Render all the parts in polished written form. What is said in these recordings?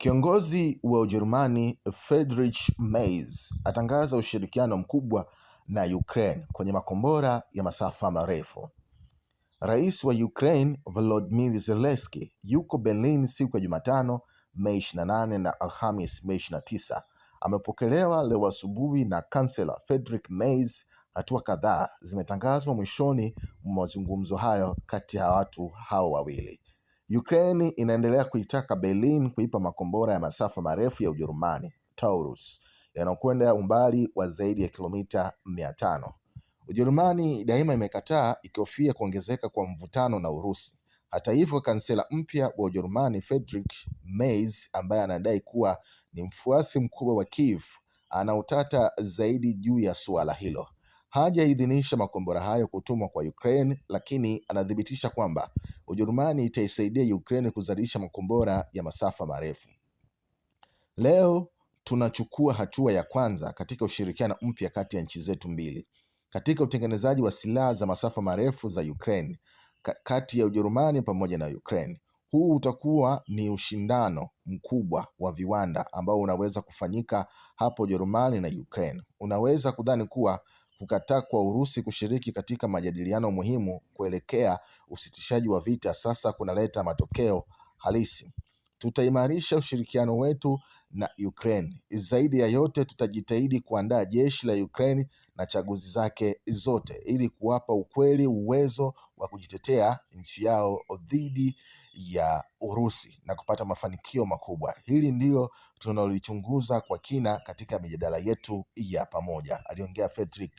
Kiongozi wa Ujerumani Friedrich Merz atangaza ushirikiano mkubwa na Ukraine kwenye makombora ya masafa marefu. Rais wa Ukraine Volodymyr Zelensky yuko Berlin siku ya Jumatano Mei 28 na Alhamis Mei 29. Amepokelewa leo asubuhi na Kansela Friedrich Merz. Hatua kadhaa zimetangazwa mwishoni mwa mazungumzo hayo kati ya watu hao wawili. Ukraine inaendelea kuitaka Berlin kuipa makombora ya masafa marefu ya Ujerumani Taurus yanayokwenda umbali wa zaidi ya kilomita 500. Ujerumani daima imekataa, ikihofia kuongezeka kwa mvutano na Urusi. Hata hivyo, kansela mpya wa Ujerumani Friedrich Merz, ambaye anadai kuwa ni mfuasi mkubwa wa Kiev, ana utata zaidi juu ya suala hilo. Hajaidhinisha makombora hayo kutumwa kwa Ukraine, lakini anathibitisha kwamba Ujerumani itaisaidia Ukraine kuzalisha makombora ya masafa marefu. Leo tunachukua hatua ya kwanza katika ushirikiano mpya kati ya nchi zetu mbili katika utengenezaji wa silaha za masafa marefu za Ukraine kati ya Ujerumani pamoja na Ukraine. Huu utakuwa ni ushindano mkubwa wa viwanda ambao unaweza kufanyika hapo Ujerumani na Ukraine. Unaweza kudhani kuwa kukataa kwa Urusi kushiriki katika majadiliano muhimu kuelekea usitishaji wa vita sasa kunaleta matokeo halisi. Tutaimarisha ushirikiano wetu na Ukraine. Zaidi ya yote, tutajitahidi kuandaa jeshi la Ukraine na chaguzi zake zote ili kuwapa uwezo wa kujitetea nchi yao dhidi ya Urusi na kupata mafanikio makubwa. Hili ndilo tunalolichunguza kwa kina katika mijadala yetu ya pamoja, aliongea Friedrich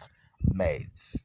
Merz.